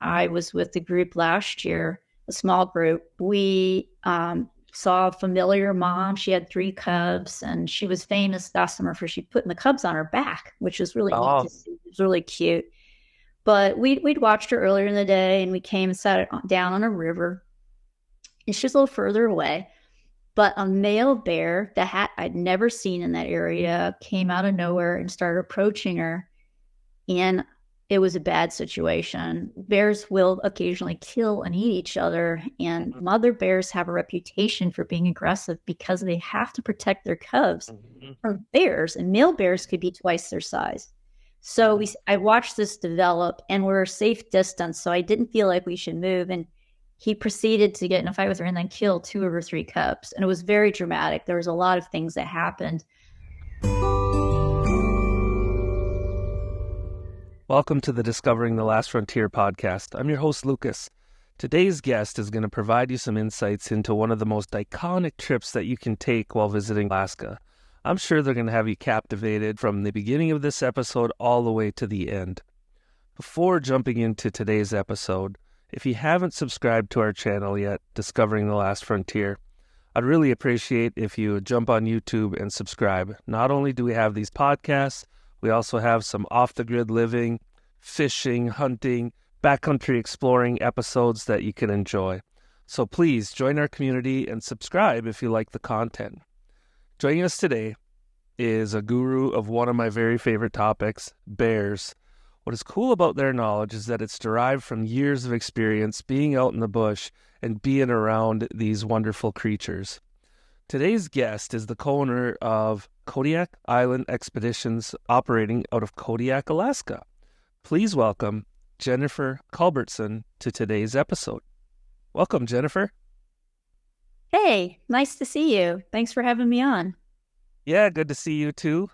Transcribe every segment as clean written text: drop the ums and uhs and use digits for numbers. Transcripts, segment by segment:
I was with the group last year, a small group. We saw a familiar mom. She had 3 cubs, and she was famous last summer for she putting the cubs on her back, which was really neat to Oh, see. It was really cute. But we'd watched her earlier in the day, and we came and sat down on a river. And she's a little further away. But a male bear that I'd never seen in that area came out of nowhere and started approaching her. And it was a bad situation. Bears will occasionally kill and eat each other. And mother bears have a reputation for being aggressive because they have to protect their cubs mhm, from bears. And male bears could be twice their size. So mhm. I watched this develop, and we're a safe distance. So I didn't feel like we should move. And he proceeded to get in a fight with her and then kill 2 of her 3 cubs. And it was very dramatic. There was a lot of things that happened. Welcome to the Discovering the Last Frontier podcast. I'm your host, Lucas. Today's guest is going to provide you some insights into one of the most iconic trips that you can take while visiting Alaska. I'm sure they're going to have you captivated from the beginning of this episode all the way to the end. Before jumping into today's episode, if you haven't subscribed to our channel yet, Discovering the Last Frontier, I'd really appreciate if you would jump on YouTube and subscribe. Not only do we have these podcasts, we also have some off-the-grid living, fishing, hunting, backcountry exploring episodes that you can enjoy. So please join our community and subscribe if you like the content. Joining us today is a guru of one of my very favorite topics, bears. What is cool about their knowledge is that it's derived from years of experience being out in the bush and being around these wonderful creatures. Today's guest is the co-owner of Kodiak Island Expeditions operating out of Kodiak, Alaska. Please welcome Jennifer Culbertson to today's episode. Welcome, Jennifer. Hey, nice to see you. Thanks for having me on. Yeah, good to see you too.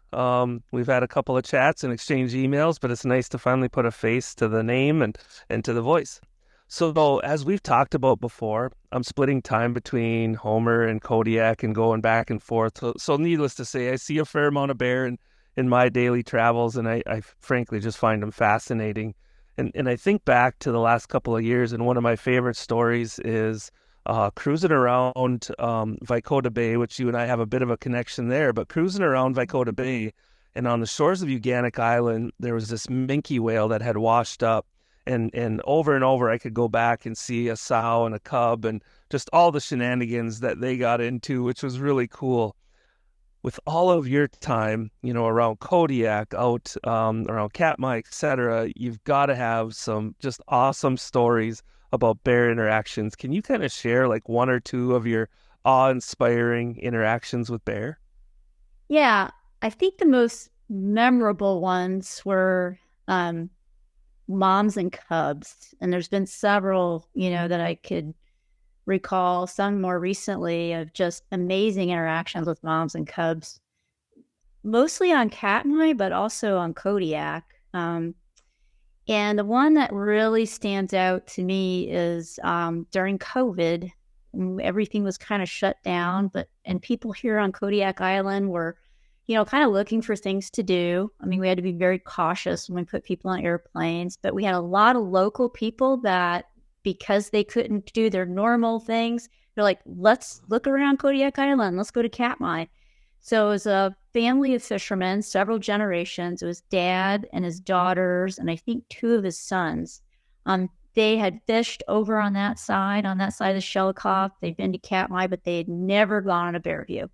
We've had a couple of chats and exchanged emails, but it's nice to finally put a face to the name and to the voice. So, as we've talked about before, I'm splitting time between Homer and Kodiak and going back and forth. So needless to say, I see a fair amount of bear in my daily travels, and I frankly just find them fascinating. And I think back to the last couple of years, and one of my favorite stories is cruising around Vicota Bay, which you and I have a bit of a connection there, but cruising around Vicota Bay, and on the shores of Uganic Island, there was this minke whale that had washed up. And over I could go back and see a sow and a cub and just all the shenanigans that they got into, which was really cool. With all of your time, around Kodiak, out around Katmai, etc., you've got to have some just awesome stories about bear interactions. Can you kind of share like one or two of your awe-inspiring interactions with bear? Yeah, I think the most memorable ones were moms and cubs. And there's been several, that I could recall, some more recently, of just amazing interactions with moms and cubs, mostly on Katmai, but also on Kodiak. And the one that really stands out to me is during COVID, everything was kind of shut down, and people here on Kodiak Island were, kind of looking for things to do. I mean, we had to be very cautious when we put people on airplanes, but we had a lot of local people that, because they couldn't do their normal things, they're like, let's look around Kodiak Island. Let's go to Katmai. So it was a family of fishermen, several generations. It was dad and his daughters, and I think 2 of his sons. They had fished over on that side of the Shelikof. They'd been to Katmai, but they had never gone on a bear view.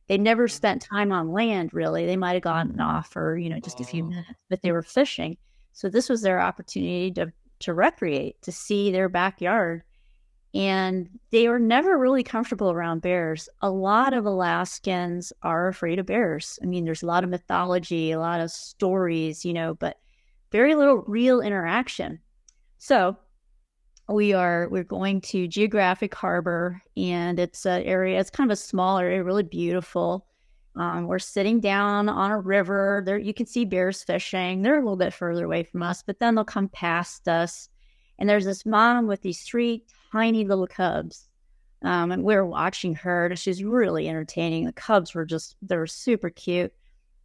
They never spent time on land, really. They might have gotten off for, just a few Oh, minutes, but they were fishing. So this was their opportunity to recreate, to see their backyard. And they were never really comfortable around bears. A lot of Alaskans are afraid of bears. I mean, there's a lot of mythology, a lot of stories, but very little real interaction. So we're going to Geographic Harbor, and it's an area, it's kind of a small area, really beautiful. We're sitting down on a river. There you can see bears fishing. They're a little bit further away from us, but then they'll come past us. And there's this mom with these 3 tiny little cubs. And we were watching her, and she's really entertaining. The cubs they were super cute.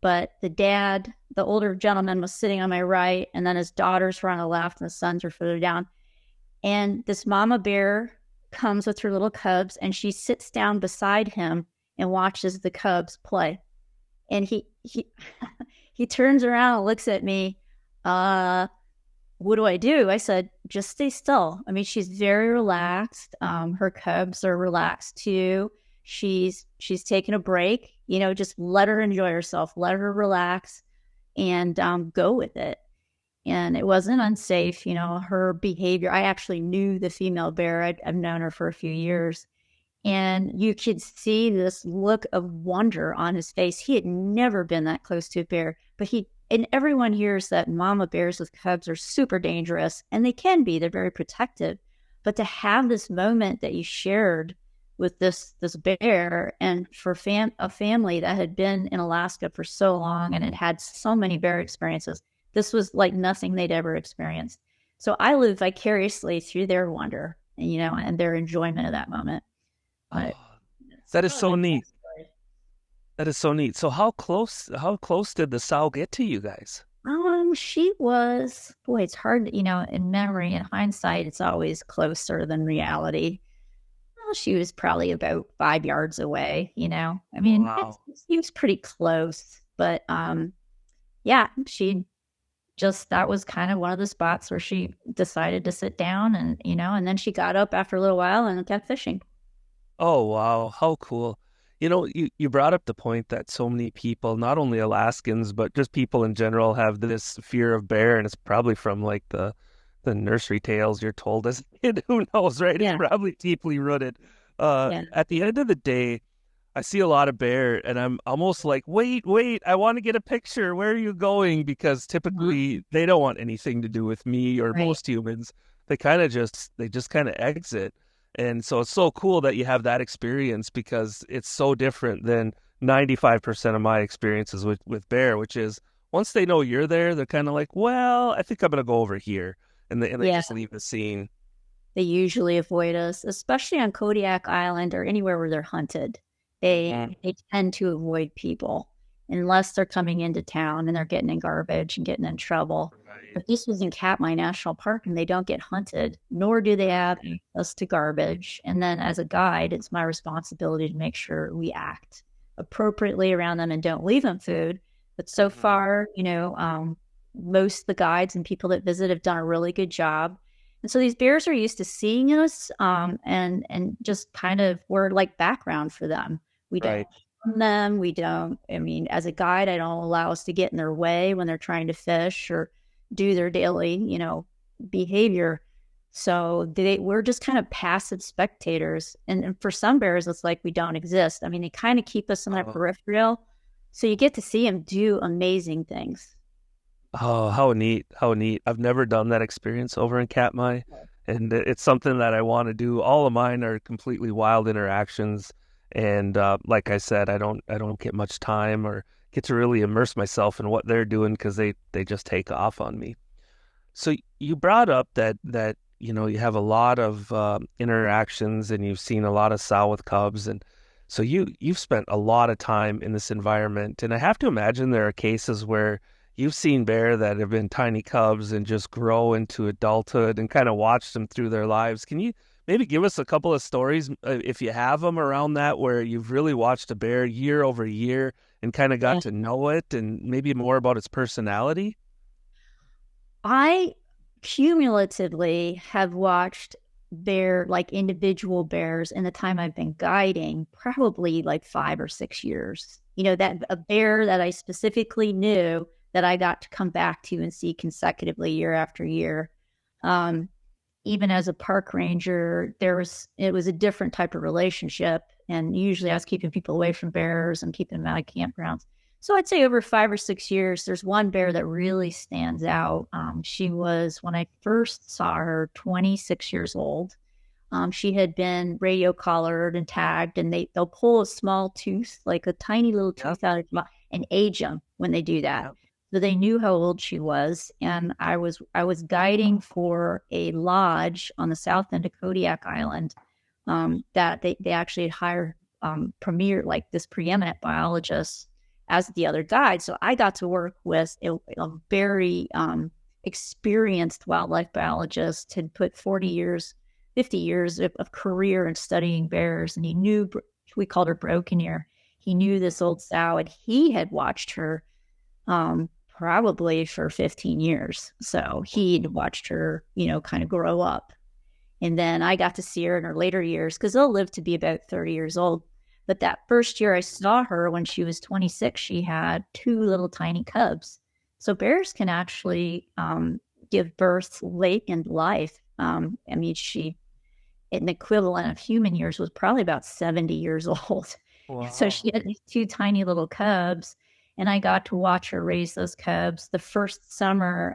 But the dad, the older gentleman, was sitting on my right, and then his daughters were on the left, and the sons were further down. And this mama bear comes with her little cubs, and she sits down beside him and watches the cubs play. And he he turns around and looks at me. What do I do? I said, just stay still. I mean, she's very relaxed. Her cubs are relaxed too. She's taking a break. Just let her enjoy herself. Let her relax, and go with it. And it wasn't unsafe. Her behavior. I actually knew the female bear. I've known her for a few years, and you could see this look of wonder on his face. He had never been that close to a bear, but and everyone hears that mama bears with cubs are super dangerous, and they can be. They're very protective. But to have this moment that you shared with this bear, and for a family that had been in Alaska for so long and had had so many bear experiences, this was like nothing they'd ever experienced. So I live vicariously through their wonder, and their enjoyment of that moment. Oh, But it's that is probably so my neat. best story. That is so neat. So how close did the sow get to you guys? She was, boy, it's hard, in memory and hindsight, it's always closer than reality. Well, she was probably about 5 yards away. I mean, Wow. she was pretty close, but yeah, that was kind of one of the spots where she decided to sit down, and then she got up after a little while and kept fishing. Oh, wow. How cool. You brought up the point that so many people, not only Alaskans, but just people in general, have this fear of bear, and it's probably from like the nursery tales you're told as a kid. Who knows, right? It's Yeah. probably deeply rooted. Yeah. At the end of the day, I see a lot of bear, and I'm almost like, wait, wait, I want to get a picture. Where are you going? Because Uh-huh. typically they don't want anything to do with me or Right. most humans. They just kind of exit. And so it's so cool that you have that experience because it's so different than 95% of my experiences with bear, which is once they know you're there, they're kind of like, well, I think I'm gonna go over here. And they Yeah. just leave the scene. They usually avoid us, especially on Kodiak Island or anywhere where they're hunted. Mhm. They tend to avoid people unless they're coming into town and they're getting in garbage and getting in trouble. Right. But this was in Katmai National Park, and they don't get hunted, nor do they have access to garbage. And then as a guide, it's my responsibility to make sure we act appropriately around them and don't leave them food. But so Mhm. far, most of the guides and people that visit have done a really good job, and so these bears are used to seeing us, and just kind of we're like background for them. We don't Right. harm them. We don't. I mean, as a guide, I don't allow us to get in their way when they're trying to fish or do their daily, behavior. So we're just kind of passive spectators. And for some bears, it's like we don't exist. I mean, they kind of keep us in their Oh, peripheral, so you get to see them do amazing things. oh, how neat. How neat. I've never done that experience over in Katmai, and it's something that I want to do. All of mine are completely wild interactions, and like I said, I don't get much time or get to really immerse myself in what they're doing because they just take off on me. So you brought up that you have a lot of interactions and you've seen a lot of sow with cubs, and so you've spent a lot of time in this environment, and I have to imagine there are cases where you've seen bear that have been tiny cubs and just grow into adulthood and kind of watched them through their lives. Can you maybe give us a couple of stories if you have them around that where you've really watched a bear year over year and kind of got Yeah. to know it and maybe more about its personality? I cumulatively have watched like individual bears in the time I've been guiding, probably like 5 or 6 years. That a bear that I specifically knew that I got to come back to and see consecutively year after year. Um, Even as a park ranger, it was a different type of relationship. And usually I was keeping people away from bears and keeping them out of campgrounds. So I'd say over 5 or 6 years, there's one bear that really stands out. She was, when I first saw her, 26 years old. She had been radio collared and tagged, and they'll pull a small tooth, like a tiny little Yep. tooth out of your mouth, and age them when they do that. Yep. So they knew how old she was, and I was guiding for a lodge on the south end of Kodiak Island, that they actually had hired premier like this preeminent biologist as the other guide. So I got to work with a very experienced wildlife biologist, had put 40 years, 50 years of career in studying bears. And he knew, we called her Broken Ear. He knew this old sow, and he had watched her probably for 15 years. So he'd watched her, kind of grow up. And then I got to see her in her later years because they'll live to be about 30 years old. But that first year I saw her when she was 26, she had two little tiny cubs. So bears can actually give birth late in life. I mean, she, an equivalent of human years, was probably about 70 years old. So Wow. she had these two tiny little cubs, and I got to watch her raise those cubs. The first summer,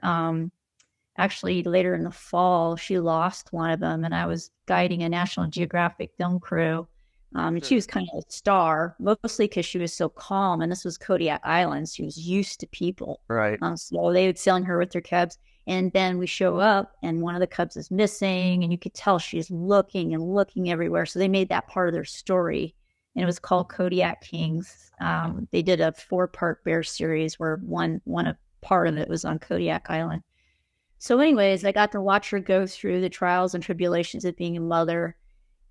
actually later in the fall, she lost one of them, and I was guiding a National Geographic film crew. And she Sure. was kind of a star, mostly because she was so calm. And this was Kodiak Island. She was used to people. Right. So they would sailing her with their cubs. And then we show up, and one of the cubs is missing. And you could tell she's looking and looking everywhere. So they made that part of their story. And it was called Kodiak Kings. They did a 4-part bear series where one part of it was on Kodiak Island. So, anyways, I got to watch her go through the trials and tribulations of being a mother.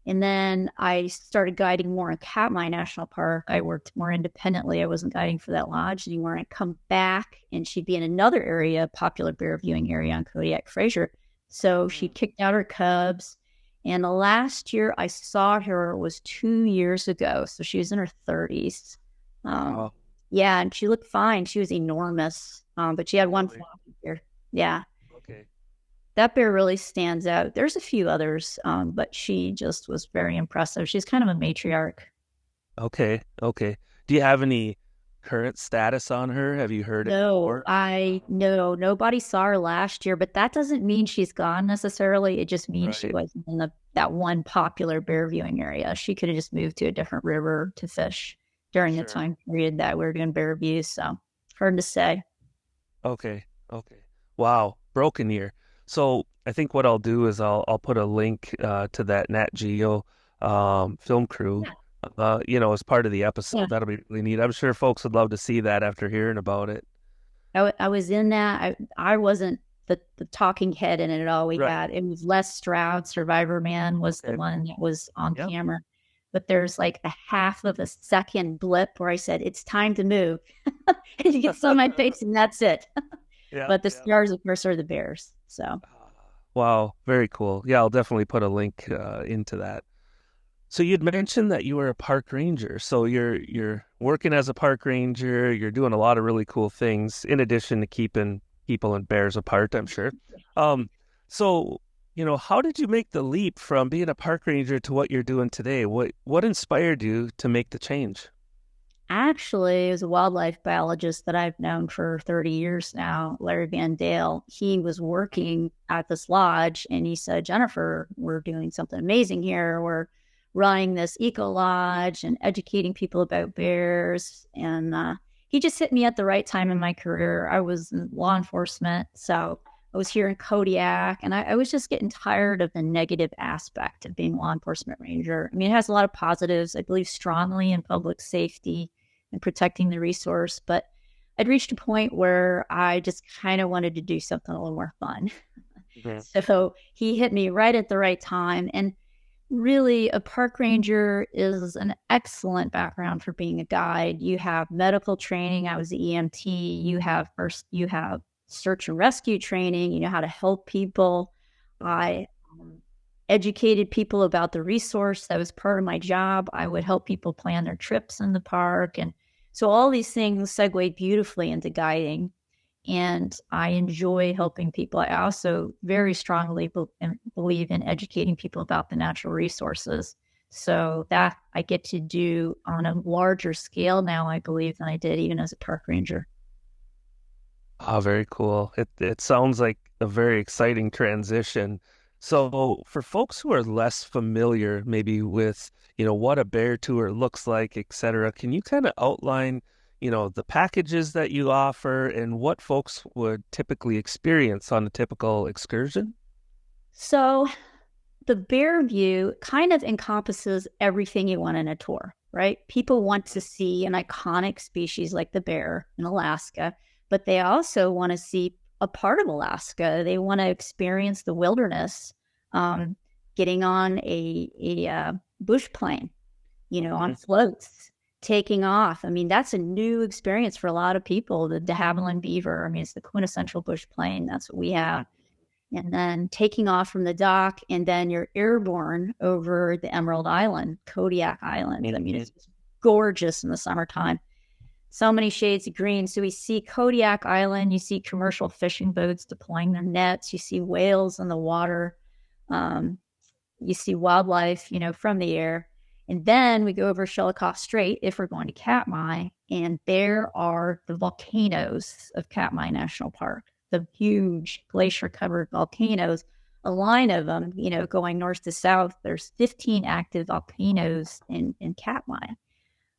And then I started guiding more in Katmai National Park. I worked more independently. I wasn't guiding for that lodge anymore. I'd come back, and she'd be in another area, popular bear viewing area on Kodiak Fraser. So she Mm. kicked out her cubs. And the last year I saw her was 2 years ago. So she was in her 30s. Um, Wow. yeah, and she looked fine. She was enormous, but she had one Really? floppy ear. Yeah, Okay. that bear really stands out. There's a few others, but she just was very impressive. She's kind of a matriarch. Okay. Okay. Do you have any current status on her? Have you heard any No, more? I know nobody saw her last year, but that doesn't mean she's gone necessarily. It just means she Right. wasn't in that one popular bear viewing area. She could have just moved to a different river to fish during the Sure. time period that we are doing bear views. So hard to say. Okay. Okay. Wow. Broken ear. So I think what I'll do is I'll put a link to that Nat Geo film crew Yeah. as part of the Yeah. episode. That'll be really neat. I'm sure folks would love to see that after hearing about it. I was in that. I wasn't the talking head in it at all. We Right. had it was Les Stroud, Survivor Man was the Okay. one that was on Yep. camera. But there's like a half of a second blip where I said, "It's time to move." And he gets on my face, and that's it. Yeah. But the Yeah. stars, of course, are the bears. So Wow. Very cool. Yeah, I'll definitely put a link into that. So you'd mentioned that you were a park ranger. So you're working as a park ranger, you're doing a lot of really cool things in addition to keeping people and bears apart, I'm sure. Um, so, how did you make the leap from being a park ranger to what you're doing today? What inspired you to make the change? actually, it was a wildlife biologist that I've known for 30 years now, Larry Van Dale. He was working at this lodge, and he said, "Jennifer, we're doing something amazing here. We're running this eco lodge and educating people about bears." And he just hit me at the right time in my career. I was in law enforcement. So I was here in Kodiak, and I was just getting tired of the negative aspect of being a law enforcement ranger. I mean, it has a lot of positives. I believe strongly in public safety and protecting the resource. But I'd reached a point where I just kind of wanted to do something a little more fun. Mhm. So he hit me right at the right time. And really, a park ranger is an excellent background for being a guide. You have medical training. I was the EMT. You have search and rescue training. You know how to help people. I educated people about the resource. That was part of my job. I would help people plan their trips in the park. And so all these things segued beautifully into guiding. And I enjoy helping people. I also very strongly believe in educating people about the natural resources. So that I get to do on a larger scale now, I believe, than I did even as a park ranger. Oh, very cool. It sounds like a very exciting transition. So for folks who are less familiar maybe with, what a bear tour looks like, et cetera, can you kind of outline, the packages that you offer and what folks would typically experience on a typical excursion? So the bear view kind of encompasses everything you want in a tour, right? People want to see an iconic species like the bear in Alaska, but they also want to see a part of Alaska. They want to experience the wilderness, getting on a bush plane, on floats, taking off. I mean, that's a new experience for a lot of people. The de Havilland Beaver, I mean, it's the quintessential bush plane. That's what we have. And then taking off from the dock, and then you're airborne over the Emerald Island, Kodiak Island. I mean, it's gorgeous in the summertime. So many shades of green. So we see Kodiak Island, you see commercial fishing boats deploying their nets, you see whales in the water, you see wildlife, from the air. And then we go over Shelikof Strait if we're going to Katmai, and there are the volcanoes of Katmai National Park, the huge glacier-covered volcanoes, a line of them, going north to south. There's 15 active volcanoes in Katmai.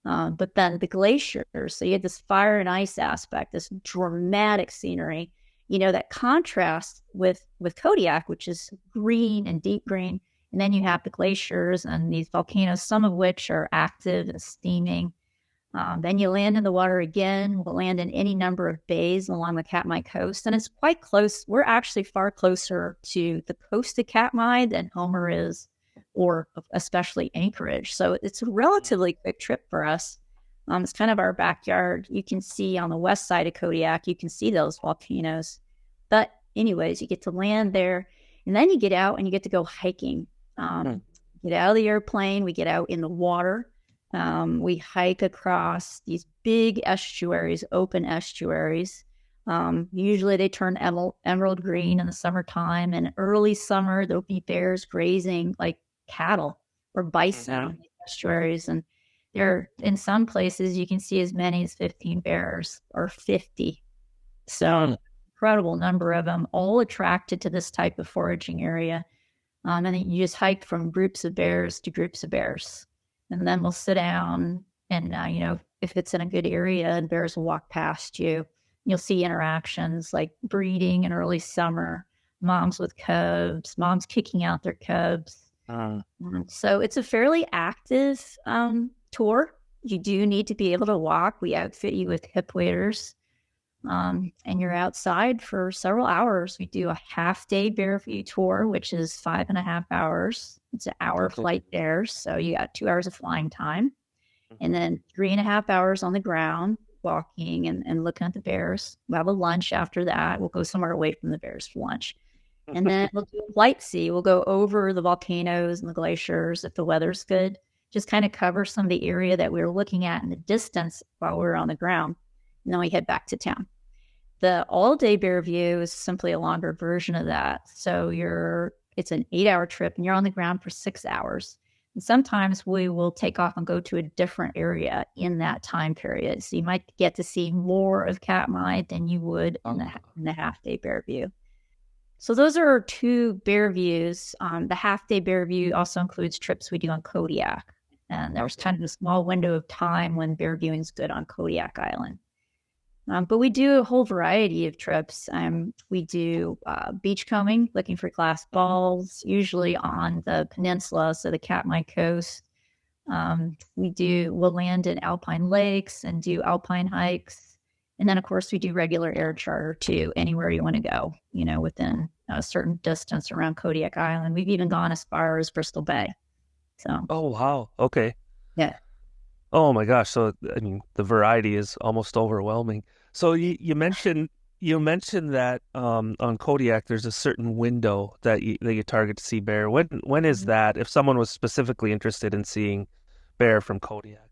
But then the glaciers, so you had this fire and ice aspect, this dramatic scenery, that contrasts with Kodiak, which is green and deep green. And then you have the glaciers and these volcanoes, some of which are active and steaming. Then you land in the water again. We'll land in any number of bays along the Katmai coast. And it's quite close. We're actually far closer to the coast of Katmai than Homer is, or especially Anchorage. So it's a relatively quick trip for us. It's kind of our backyard. You can see on the west side of Kodiak, you can see those volcanoes. But anyways, you get to land there, and then you get out and you get to go hiking. Get out of the airplane. We get out in the water. We hike across these big estuaries, open estuaries. Usually they turn emerald green in the summertime, and early summer, there'll be bears grazing like cattle or bison in the estuaries. And there, in some places, you can see as many as 15 bears or 50. So incredible number of them, all attracted to this type of foraging area. And then you just hike from groups of bears to groups of bears. And then we'll sit down and, if it's in a good area, and bears will walk past you. You'll see interactions like breeding in early summer, moms with cubs, moms kicking out their cubs. So it's a fairly active tour. You do need to be able to walk. We outfit you with hip waders. And you're outside for several hours. We do a half-day bear view tour, which is 5.5 hours. It's an hour flight there, so you got 2 hours of flying time. And then 3.5 hours on the ground, walking and looking at the bears. We'll have a lunch after that. We'll go somewhere away from the bears for lunch. And then we'll do a light see. We'll go over the volcanoes and the glaciers if the weather's good. Just kind of cover some of the area that we were looking at in the distance while we were on the ground. And then we head back to town. The all-day bear view is simply a longer version of that. So it's an 8-hour trip, and you're on the ground for 6 hours. And sometimes we will take off and go to a different area in that time period. So you might get to see more of Katmai than you would in the half-day bear view. So those are our two bear views. The half-day bear view also includes trips we do on Kodiak. And there was kind of a small window of time when bear viewing is good on Kodiak Island. But we do a whole variety of trips. We do beachcombing, looking for glass balls, usually on the peninsula, so the Katmai coast. We'll land in alpine lakes and do alpine hikes. And then, of course, we do regular air charter to anywhere you want to go, within a certain distance around Kodiak Island. We've even gone as far as Bristol Bay. So. Oh, wow. Okay. Yeah. Oh my gosh! So I mean, the variety is almost overwhelming. So you mentioned that on Kodiak, there's a certain window that you target to see bear. When is that? If someone was specifically interested in seeing bear from Kodiak,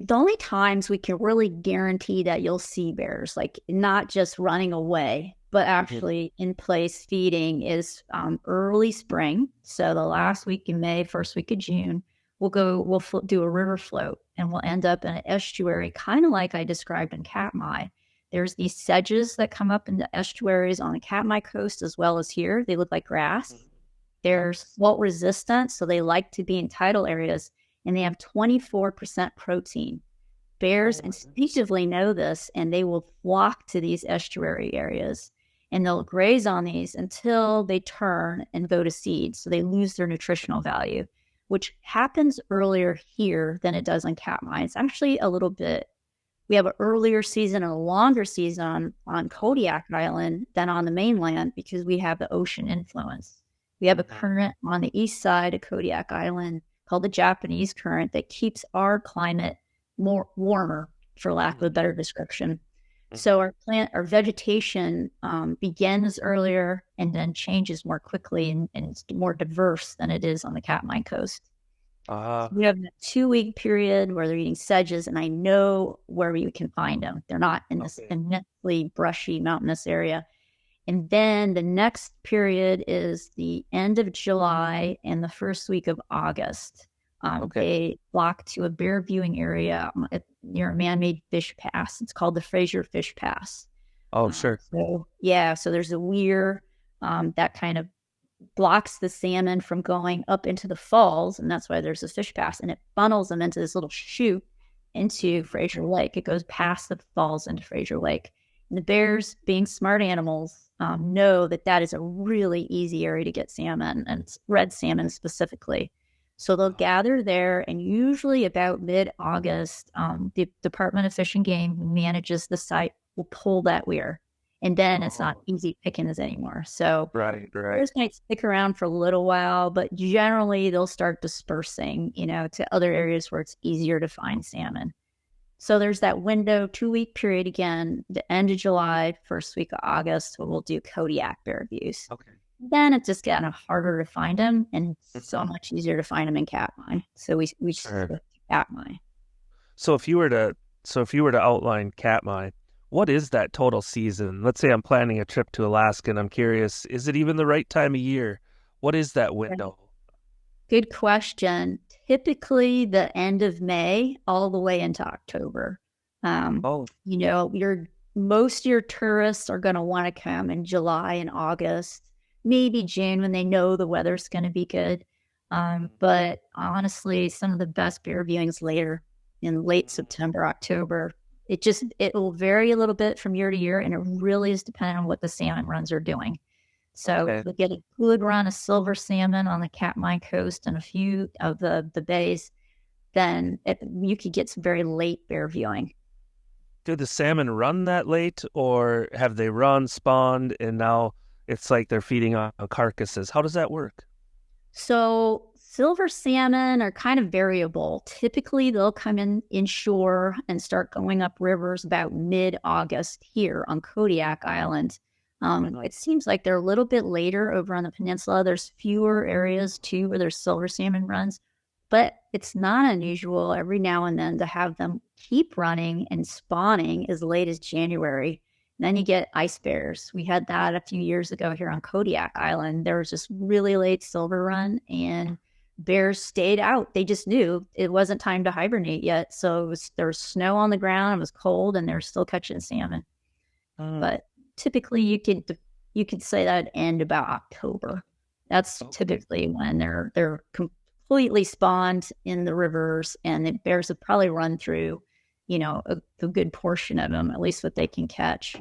the only times we can really guarantee that you'll see bears, like not just running away, but actually in place feeding, is early spring. So the last week in May, first week of June. We'll do a river float, and we'll end up in an estuary, kind of like I described in Katmai. There's these sedges that come up in the estuaries on the Katmai coast as well as here. They look like grass. They're salt resistant, so they like to be in tidal areas, and they have 24% protein. Bears instinctively know this, and they will flock to these estuary areas, and they'll graze on these until they turn and go to seed, so they lose their nutritional value, which happens earlier here than it does in Katmai. It's actually a little bit we have an earlier season and a longer season on Kodiak Island than on the mainland because we have the ocean influence. We have a current on the east side of Kodiak Island called the Japanese current that keeps our climate more warmer, for lack of a better description. So our vegetation begins earlier and then changes more quickly, and it's more diverse than it is on the Katmai coast. Ah, So we have a 2 week period where they're eating sedges, and I know where we can find them. They're not in this okay. immensely brushy mountainous area. And then the next period is the end of July and the first week of August. Okay. They flock to a bear viewing area near a man-made fish pass. It's called the Fraser Fish Pass. Oh, sure. So there's a weir that kind of blocks the salmon from going up into the falls, and that's why there's a fish pass, and it funnels them into this little chute into Fraser Lake. It goes past the falls into Fraser Lake. And the bears, being smart animals, know that that is a really easy area to get salmon, and it's red salmon specifically. So they'll gather there, and usually about mid-August, the Department of Fish and Game, who manages the site, will pull that weir, and then it's not Oh, easy pickings anymore. So right, right. bears might stick around for a little while, but generally they'll start dispersing, to other areas where it's easier to find salmon. So there's that window, 2 week period again, the end of July, first week of August, where we'll do Kodiak bear views. Okay. Then it's just getting harder to find them and so Mhm. much easier to find them in Katmai. So we Sure. switch to Katmai. So if you were to outline Katmai, what is that total season? Let's say I'm planning a trip to Alaska and I'm curious, is it even the right time of year? What is that window? Good question. Typically the end of May all the way into October. Um, Oh, your most of your tourists are going to want to come in July and August, maybe June when they know the weather's going to be good. But honestly, some of the best beer viewings later in late September, October. It will vary a little bit from year to year, and it really is dependent on what the salmon runs are doing. So okay. if we get a good run of silver salmon on the Katmai coast and a few of the bays, then you could get some very late bear viewing. Do the salmon run that late, or have they run, spawned, and now it's like they're feeding on carcasses? How does that work? So silver salmon are kind of variable. Typically, they'll come in inshore and start going up rivers about mid-August here on Kodiak Island. It seems like they're a little bit later over on the peninsula. There's fewer areas too where there's silver salmon runs, but it's not unusual every now and then to have them keep running and spawning as late as January. Then you get ice bears. We had that a few years ago here on Kodiak Island. There was this really late silver run, and bears stayed out. They just knew it wasn't time to hibernate yet. So there was snow on the ground. It was cold, and they're still catching salmon. Hmm. But typically, you could say that end about October. That's Okay. typically when they're completely spawned in the rivers, and the bears have probably run through, a good portion of them, at least what they can catch.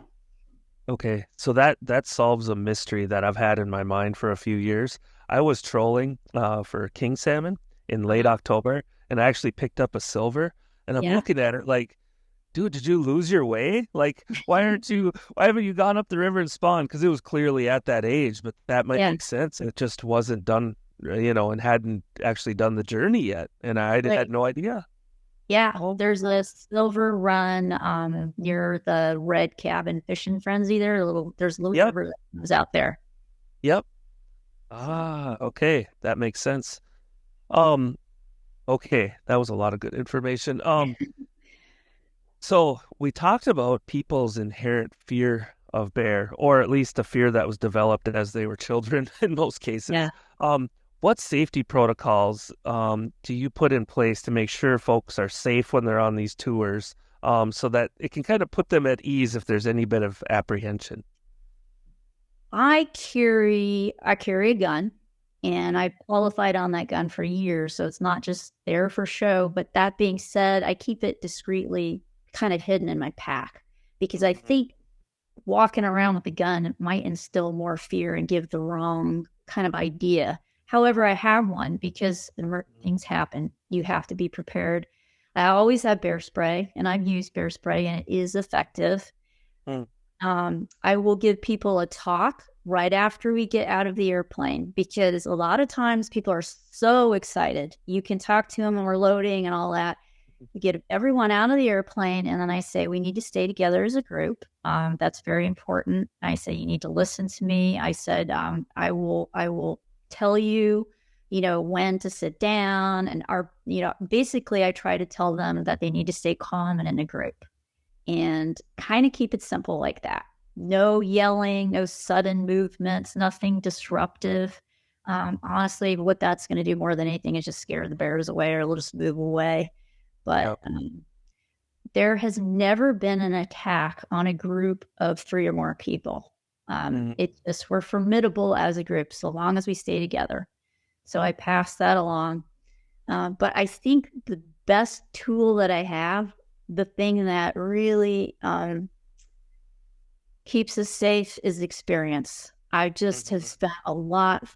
Okay, so that solves a mystery that I've had in my mind for a few years. I was trolling for king salmon in late Uh-huh. October, and I actually picked up a silver. And I'm Yeah, looking at it like, dude, did you lose your way? Like, why haven't you gone up the river and spawned? Because it was clearly at that age, but that might yeah, make sense. It just wasn't done, and hadn't actually done the journey yet, and I had right. no idea. Yeah, Oh, there's a silver run near the Red Cabin Fishing Frenzy there. There's a little yep, river that comes out there. yep. So Ah, okay, that makes sense. Um, okay, that was a lot of good information. So we talked about people's inherent fear of bear, or at least a fear that was developed as they were children in most cases. yeah. Um, what safety protocols do you put in place to make sure folks are safe when they're on these tours, so that it can kind of put them at ease if there's any bit of apprehension? I carry a gun, and I qualified on that gun for years, so it's not just there for show. But that being said, I keep it discreetly kind of hidden in my pack because I Mhm. think walking around with a gun might instill more fear and give the wrong kind of idea. However, I have one because things happen. You have to be prepared. I always have bear spray, and I've used bear spray, and it is effective. Mm. I will give people a talk right after we get out of the airplane because a lot of times people are so excited. You can talk to them when we're loading and all that. We get everyone out of the airplane, and then I say we need to stay together as a group. That's very important. I say you need to listen to me. I said I will tell you, when to sit down, and basically I try to tell them that they need to stay calm and in a group, and kind of keep it simple like that. No yelling, no sudden movements, nothing disruptive. Honestly, what that's going to do more than anything is just scare the bears away, or they'll just move away. But Yep. there has never been an attack on a group of 3 or more people. Mm. It's just we're formidable as a group so long as we stay together. So I pass that along. But I think the best tool that I have, the thing that really keeps us safe, is experience. I just have spent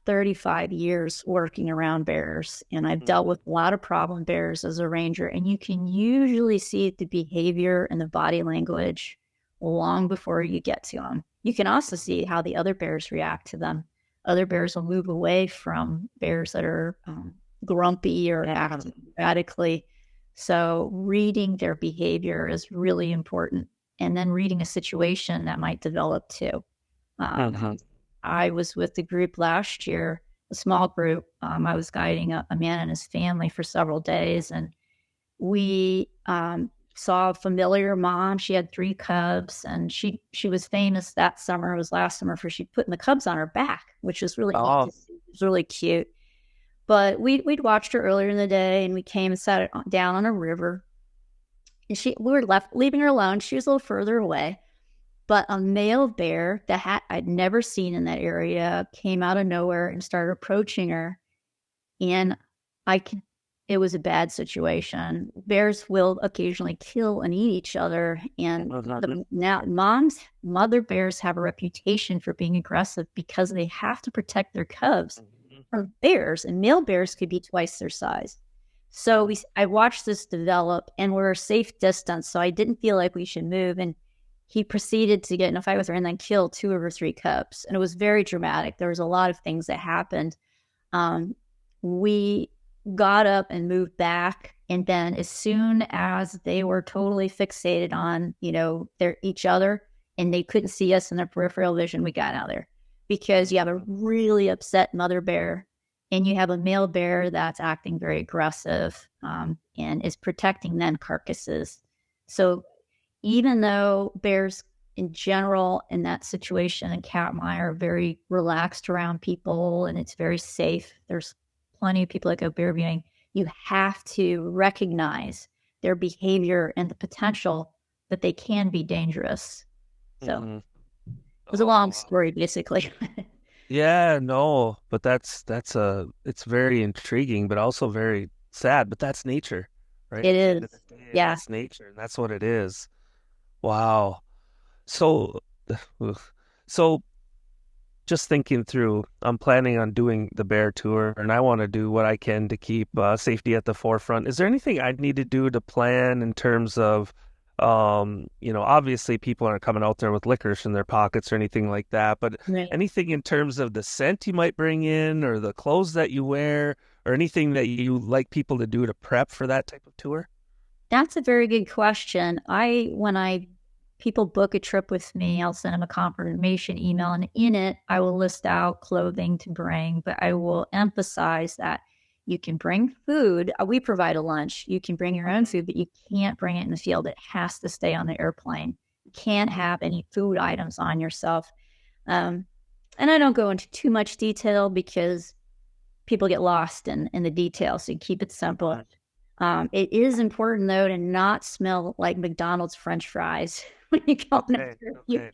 35 years working around bears, and I've dealt with a lot of problem bears as a ranger. And you can usually see the behavior and the body language long before you get to them. You can also see how the other bears react to them. Other bears will move away from bears that are grumpy or acting erratically. So reading their behavior is really important. And then reading a situation that might develop too. Um, I was with the group last year, a small group. I was guiding a man and his family for several days, and we saw a familiar mom. She had 3 cubs, and she was famous that summer. It was last summer for she putting the cubs on her back, which was really neat Oh. to see. It was really cute. But we'd watched her earlier in the day, and we came and sat down on a river. And we were leaving her alone. She was a little further away. But a male bear that I'd never seen in that area came out of nowhere and started approaching her. And it was a bad situation. Bears will occasionally kill and eat each other. And now mother bears have a reputation for being aggressive because they have to protect their cubs from bears, and male bears could be twice their size. So I watched this develop, and we're a safe distance, so I didn't feel like we should move. And he proceeded to get in a fight with her and then kill 2 of her 3 cubs. And it was very dramatic. There was a lot of things that happened. We got up and moved back. And then as soon as they were totally fixated on, each other, and they couldn't see us in their peripheral vision, we got out of there. Because you have a really upset mother bear, and you have a male bear that's acting very aggressive and is protecting then carcasses. So even though bears in general in that situation in Katmai are very relaxed around people and it's very safe, there's plenty of people that go bear viewing, you have to recognize their behavior and the potential that they can be dangerous. So it was a long story, basically. Yeah, no, but it's very intriguing, but also very sad. But that's nature, right? It At the end of is. the day, Yeah. that's nature, and that's what it is. Wow. So, so just thinking through, I'm planning on doing the bear tour, and I want to do what I can to keep safety at the forefront. Is there anything I need to do to plan in terms of, obviously people aren't coming out there with licorice in their pockets or anything like that, but Right. anything in terms of the scent you might bring in or the clothes that you wear or anything that you like people to do to prep for that type of tour? That's a very good question. When people book a trip with me, I'll send them a confirmation email, and in it, I will list out clothing to bring, but I will emphasize that you can bring food. We provide a lunch. You can bring your own food, but you can't bring it in the field. It has to stay on the airplane. You can't have any food items on yourself. And I don't go into too much detail because people get lost in the details. So you keep it simple. It is important, though, to not smell like McDonald's French fries when you go on a trip. Yeah.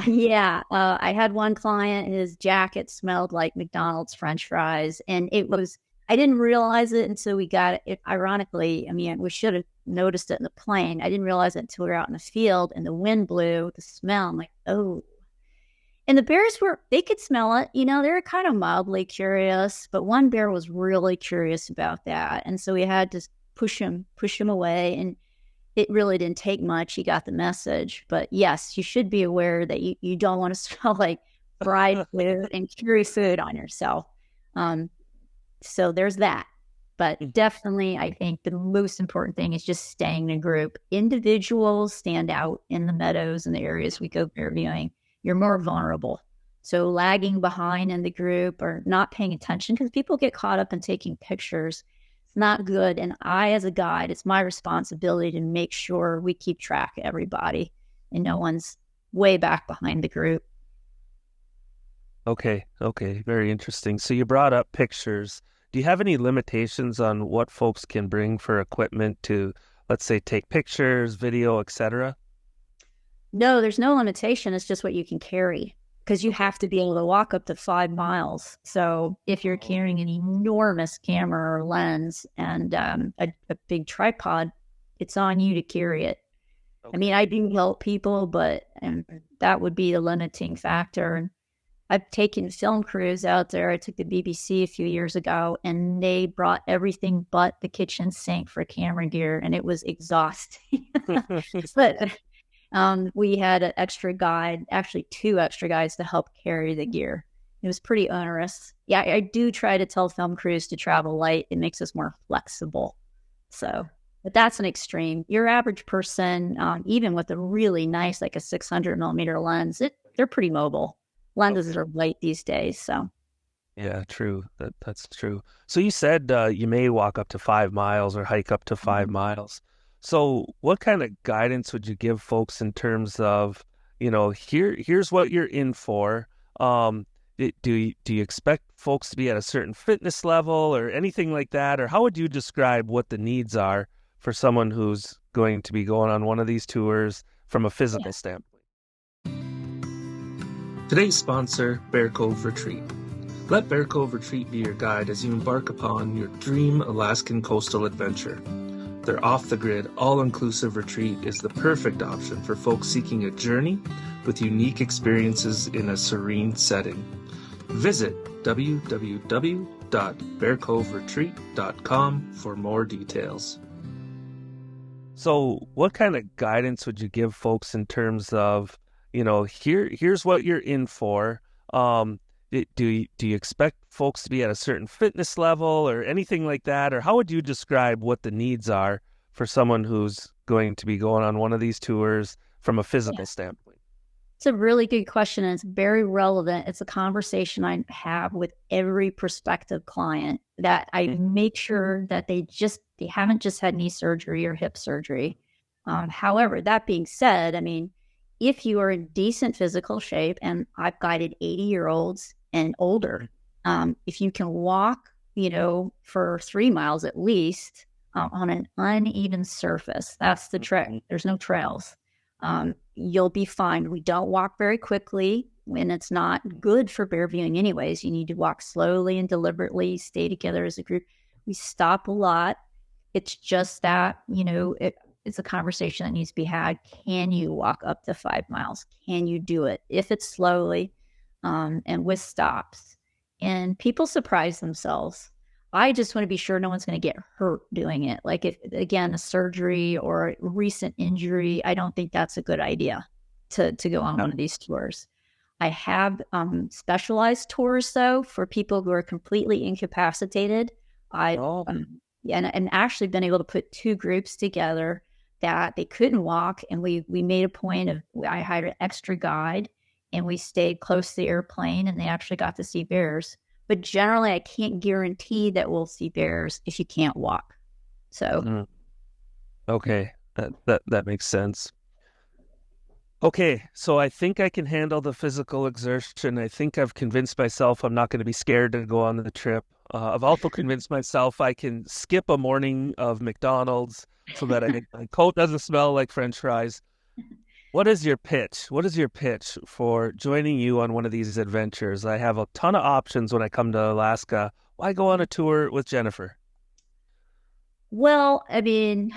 Yeah. I had one client, his jacket smelled like McDonald's French fries. And I didn't realize it until we got it. Ironically, I mean, we should have noticed it in the plane. I didn't realize it until we were out in the field and the wind blew the smell. I'm like, oh. And the bears they could smell it. They're kind of mildly curious, but one bear was really curious about that. And so we had to push him away. And it really didn't take much. He got the message. But yes, you should be aware that you don't want to smell like fried food and cury food on yourself. Um, so there's that. But definitely, I think the most important thing is just staying in a group. Individuals stand out in the meadows and the areas we go bear viewing. You're more vulnerable. So lagging behind in the group or not paying attention, because people get caught up in taking pictures, it's not good. And I, as a guide, it's my responsibility to make sure we keep track of everybody and no one's way back behind the group. Okay, okay, very interesting. So you brought up pictures. Do you have any limitations on what folks can bring for equipment to, let's say, take pictures, video, etc.? No, there's no limitation. It's just what you can carry because you have to be able to walk up to 5 miles. So if you're carrying an enormous camera or lens and a big tripod, it's on you to carry it. I mean, I do help people, but that would be the limiting factor. And I've taken film crews out there. I took the BBC a few years ago, and they brought everything but the kitchen sink for camera gear, and it was exhausting. But we had an extra guide, actually two extra guys to help carry the gear. It was pretty onerous. Yeah, I do try to tell film crews to travel light. It makes us more flexible. So, but that's an extreme. Your average person, even with a really nice, like a 600 millimeter lens, they're pretty mobile. Lenses are light these days, so. Yeah, true. That's true. So you said you may walk up to 5 miles or hike up to 5 miles. So what kind of guidance would you give folks in terms of, here's what you're in for. Do you expect folks to be at a certain fitness level or anything like that? Or how would you describe what the needs are for someone who's going to be going on one of these tours from a physical standpoint? Today's sponsor, Bear Cove Retreat. Let Bear Cove Retreat be your guide as you embark upon your dream Alaskan coastal adventure. Their off-the-grid, all-inclusive retreat is the perfect option for folks seeking a journey with unique experiences in a serene setting. Visit www.bearcoveretreat.com for more details. So what kind of guidance would you give folks in terms of, here's what you're in for? Do you expect folks to be at a certain fitness level or anything like that? Or how would you describe what the needs are for someone who's going to be going on one of these tours from a physical standpoint? It's a really good question, and it's very relevant. It's a conversation I have with every prospective client that I make sure that they haven't just had knee surgery or hip surgery. However, that being said, I mean, if you are in decent physical shape, and I've guided 80-year-olds and older, if you can walk, for 3 miles at least on an uneven surface, that's the trick. There's no trails. You'll be fine. We don't walk very quickly, and it's not good for bear viewing anyways. You need to walk slowly and deliberately, stay together as a group. We stop a lot. It's just that, it's a conversation that needs to be had. Can you walk up to 5 miles? Can you do it? If it's slowly and with stops. And people surprise themselves. I just want to be sure no one's going to get hurt doing it. Like, if, again, a surgery or a recent injury, I don't think that's a good idea to go on one of these tours. I have specialized tours, though, for people who are completely incapacitated. And actually been able to put two groups together that they couldn't walk. And we made a point of, I hired an extra guide and we stayed close to the airplane, and they actually got to see bears. But generally, I can't guarantee that we'll see bears if you can't walk. So, okay, that makes sense. Okay, so I think I can handle the physical exertion. I think I've convinced myself I'm not going to be scared to go on the trip. I've also convinced myself I can skip a morning of McDonald's so that my coat doesn't smell like French fries. What is your pitch? What is your pitch for joining you on one of these adventures? I have a ton of options when I come to Alaska. Why go on a tour with Jennifer? Well, I mean,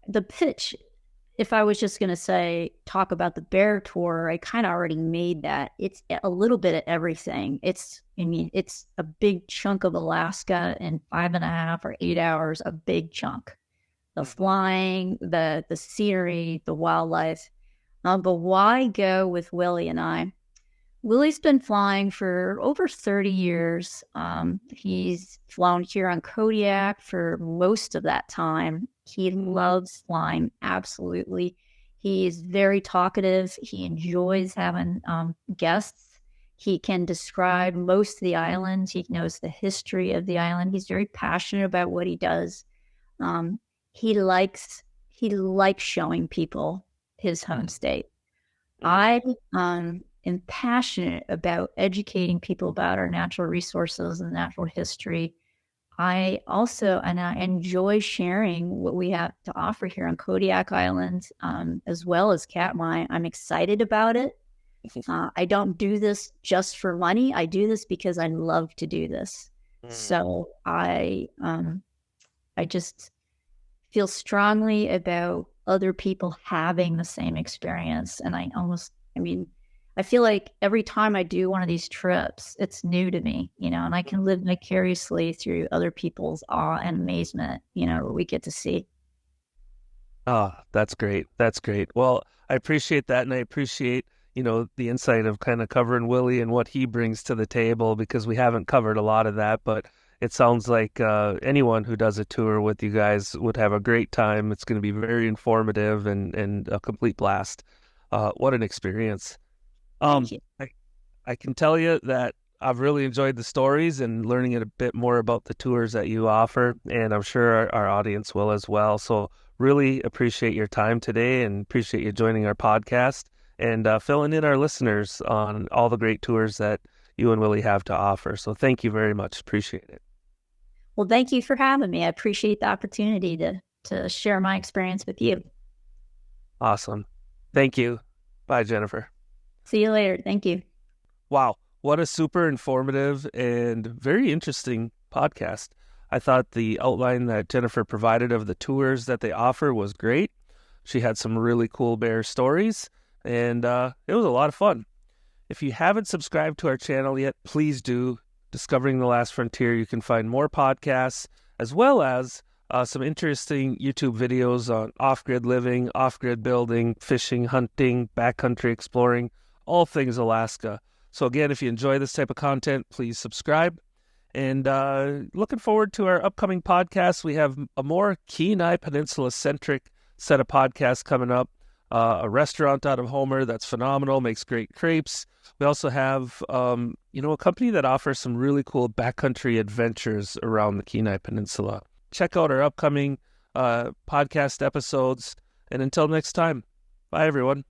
the pitch, if I was just going to say, talk about the bear tour, I kind of already made that. It's a little bit of everything. It's a big chunk of Alaska in 5.5 or 8 hours, a big chunk. The flying, the scenery, the wildlife. But why go with Willie and I? Willie's been flying for over 30 years. He's flown here on Kodiak for most of that time. He loves flying, absolutely. He's very talkative. He enjoys having guests. He can describe most of the island. He knows the history of the island. He's very passionate about what he does. Um, he likes he likes showing people his home state. I am passionate about educating people about our natural resources and natural history. I enjoy sharing what we have to offer here on Kodiak Island, as well as Katmai. I'm excited about it. I don't do this just for money. I do this because I love to do this. So I just feel strongly about other people having the same experience. And I feel like every time I do one of these trips, it's new to me, and I can live vicariously through other people's awe and amazement, what we get to see. Oh, that's great. That's great. Well, I appreciate that. And I appreciate, the insight of kind of covering Willie and what he brings to the table, because we haven't covered a lot of that. But it sounds like anyone who does a tour with you guys would have a great time. It's going to be very informative and a complete blast. What an experience. Thank you. I can tell you that I've really enjoyed the stories and learning a bit more about the tours that you offer, and I'm sure our audience will as well. So really appreciate your time today and appreciate you joining our podcast and filling in our listeners on all the great tours that you and Willie have to offer. So thank you very much. Appreciate it. Well, thank you for having me. I appreciate the opportunity to share my experience with you. Awesome. Thank you. Bye, Jennifer. See you later. Thank you. Wow. What a super informative and very interesting podcast. I thought the outline that Jennifer provided of the tours that they offer was great. She had some really cool bear stories, and it was a lot of fun. If you haven't subscribed to our channel yet, please do. Discovering the Last Frontier, you can find more podcasts as well as some interesting YouTube videos on off-grid living, off-grid building, fishing, hunting, backcountry exploring, all things Alaska. So again, if you enjoy this type of content, please subscribe. And looking forward to our upcoming podcasts. We have a more Kenai Peninsula-centric set of podcasts coming up. A restaurant out of Homer that's phenomenal, makes great crepes. We also have, a company that offers some really cool backcountry adventures around the Kenai Peninsula. Check out our upcoming podcast episodes. And until next time, bye, everyone.